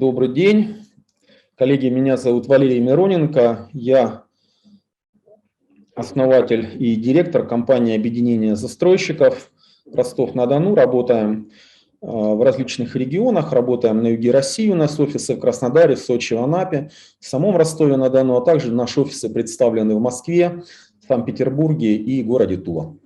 Добрый день. Коллеги, меня зовут Валерий Мироненко. Я основатель и директор компании объединения застройщиков Ростов-на-Дону. Работаем в различных регионах. Работаем на юге России, у нас офисы в Краснодаре, в Сочи, в Анапе, в самом Ростове-на-Дону, а также наши офисы представлены в Москве, Санкт-Петербурге и городе Тула.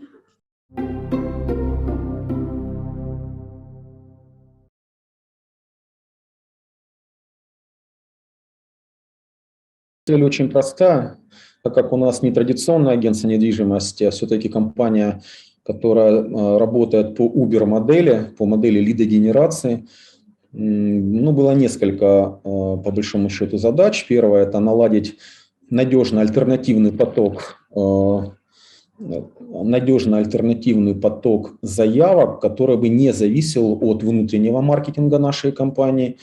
Цель очень простая, так как у нас не традиционное агентство недвижимости, а все-таки компания, которая работает по Uber-модели, по модели лидогенерации. Было несколько, по большому счету, задач. Первое – это наладить надежный альтернативный поток заявок, который бы не зависел от внутреннего маркетинга нашей компании.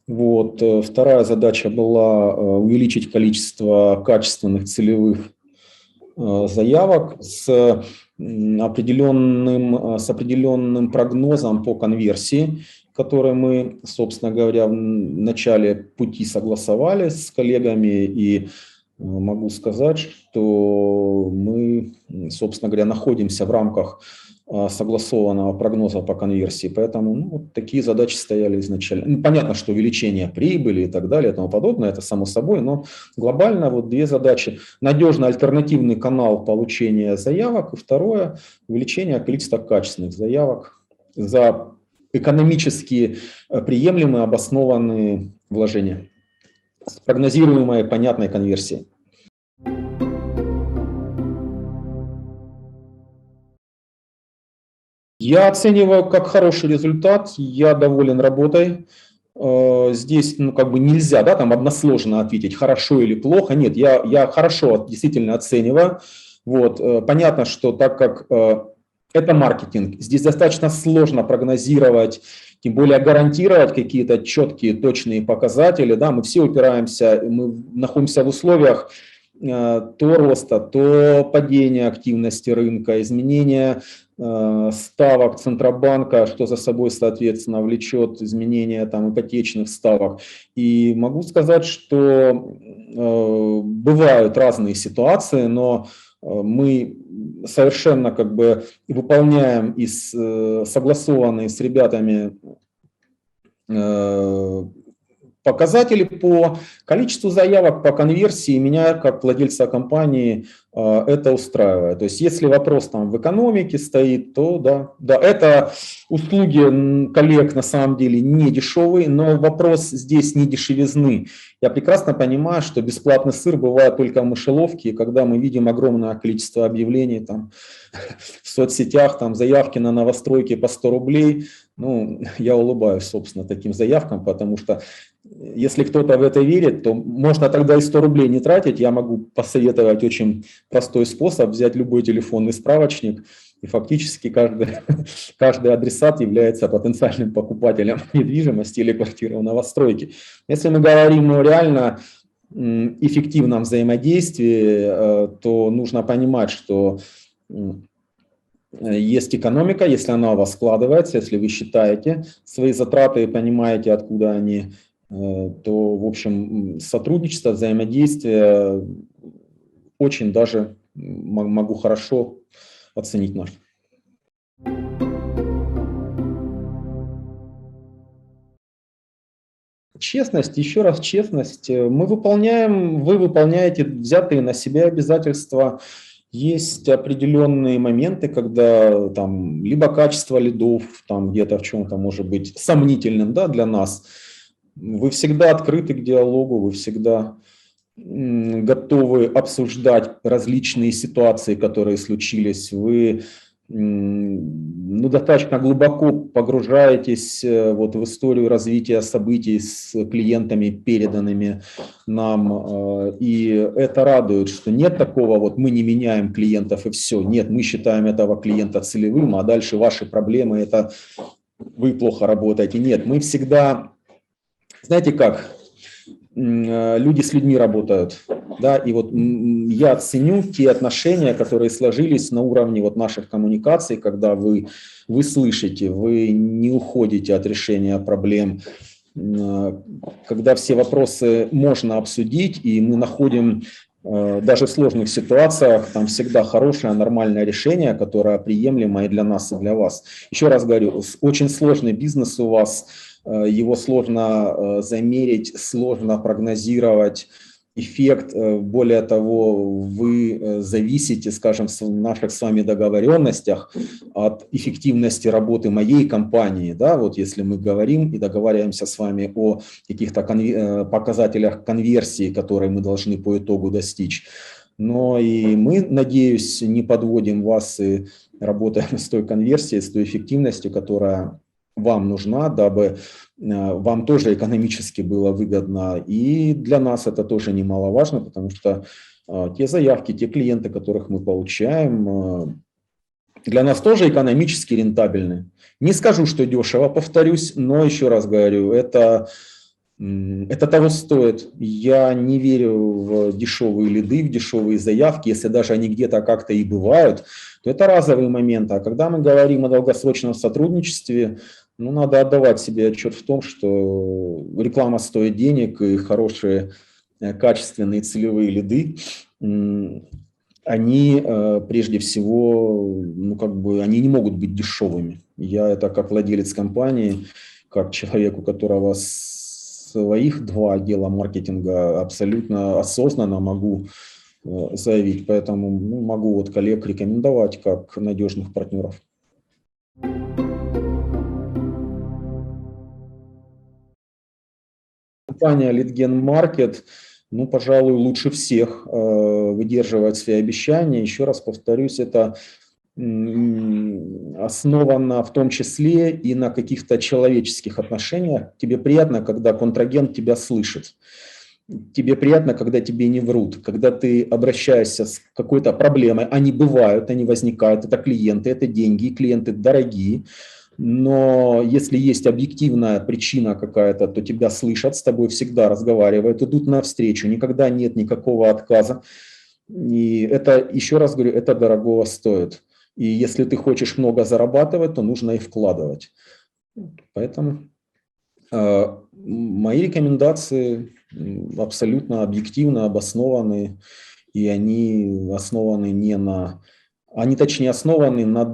Вторая задача была увеличить количество качественных целевых заявок с определенным прогнозом по конверсии, который мы, собственно говоря, в начале пути согласовали с коллегами, и могу сказать, что мы, собственно говоря, находимся в рамках согласованного прогноза по конверсии, поэтому такие задачи стояли изначально. Понятно, что увеличение прибыли и так далее и тому подобное, это само собой, но глобально две задачи. Надежный альтернативный канал получения заявок, и второе – увеличение количества качественных заявок за экономически приемлемые, обоснованные вложения с прогнозируемой понятной конверсией. Я оцениваю как хороший результат, я доволен работой. Здесь нельзя там односложно ответить, хорошо или плохо. Нет, я хорошо действительно оцениваю. Понятно, что так как это маркетинг, здесь достаточно сложно прогнозировать, тем более гарантировать какие-то четкие, точные показатели. Да, мы все упираемся, мы находимся в условиях то роста, то падения активности рынка, изменения ставок Центробанка, что за собой, соответственно, влечет изменение ипотечных ставок. И могу сказать, что бывают разные ситуации, но мы совершенно выполняем согласованные с ребятами показатели по количеству заявок, по конверсии. Меня, как владельца компании, это устраивает. То есть, если вопрос в экономике стоит, то да, это услуги коллег на самом деле не дешевые, но вопрос здесь не дешевизны. Я прекрасно понимаю, что бесплатный сыр бывает только в мышеловке, и когда мы видим огромное количество объявлений в соцсетях, заявки на новостройки по 100 рублей, я улыбаюсь, собственно, таким заявкам, потому что если кто-то в это верит, то можно тогда и 100 рублей не тратить. Я могу посоветовать очень простой способ: взять любой телефонный справочник, и фактически каждый адресат является потенциальным покупателем недвижимости или квартиры в новостройке. Если мы говорим о реально эффективном взаимодействии, то нужно понимать, что есть экономика, если она у вас складывается, если вы считаете свои затраты и понимаете, откуда они, то, в общем, сотрудничество, взаимодействие очень даже могу хорошо оценить наш. Честность, еще раз честность. Вы выполняете взятые на себя обязательства. Есть определенные моменты, когда либо качество лидов где-то в чем-то может быть сомнительным, для нас. Вы всегда открыты к диалогу, вы всегда готовы обсуждать различные ситуации, которые случились. Вы достаточно глубоко погружаетесь в историю развития событий с клиентами, переданными нам. И это радует, что нет такого, мы не меняем клиентов и все. Нет, мы считаем этого клиента целевым, а дальше ваши проблемы – это вы плохо работаете. Нет, мы всегда, знаете как, люди с людьми работают, и я ценю те отношения, которые сложились на уровне наших коммуникаций, когда вы слышите, вы не уходите от решения проблем, когда все вопросы можно обсудить, и мы находим даже в сложных ситуациях там всегда хорошее, нормальное решение, которое приемлемо и для нас, и для вас. Еще раз говорю, очень сложный бизнес у вас, его сложно замерить, сложно прогнозировать эффект. Более того, вы зависите, скажем, в наших с вами договоренностях от эффективности работы моей компании. Да? Вот если мы говорим и договариваемся с вами о каких-то показателях конверсии, которые мы должны по итогу достичь. Но и мы, надеюсь, не подводим вас и работаем с той конверсией, с той эффективностью, которая вам нужна, дабы вам тоже экономически было выгодно. И для нас это тоже немаловажно, потому что те заявки, те клиенты, которых мы получаем, для нас тоже экономически рентабельны. Не скажу, что дешево, повторюсь, но еще раз говорю, это того стоит. Я не верю в дешевые лиды, в дешевые заявки, если даже они где-то как-то и бывают, то это разовые моменты. А когда мы говорим о долгосрочном сотрудничестве, ну, надо отдавать себе отчет в том, что реклама стоит денег, и хорошие, качественные целевые лиды, они прежде всего, ну, как бы, они не могут быть дешевыми. Я это как владелец компании, как человек, у которого своих 2 отдела маркетинга, абсолютно осознанно могу заявить. Поэтому могу вот коллег рекомендовать как надежных партнеров. Компания Leadgen Market, ну, пожалуй, лучше всех выдерживает свои обещания. Еще раз повторюсь, это основано в том числе и на каких-то человеческих отношениях. Тебе приятно, когда контрагент тебя слышит. Тебе приятно, когда тебе не врут, когда ты обращаешься с какой-то проблемой. Они бывают, они возникают, это клиенты, это деньги, и клиенты дорогие. Но если есть объективная причина какая-то, то тебя слышат, с тобой всегда разговаривают, идут навстречу, никогда нет никакого отказа. И это, еще раз говорю, это дорогого стоит. И если ты хочешь много зарабатывать, то нужно и вкладывать. Поэтому мои рекомендации абсолютно объективно обоснованы, и они основаны не на... Они, точнее, основаны на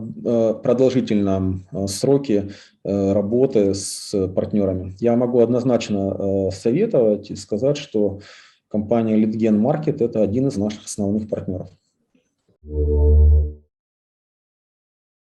продолжительном сроке работы с партнерами. Я могу однозначно советовать и сказать, что компания Leadgen Market – это один из наших основных партнеров.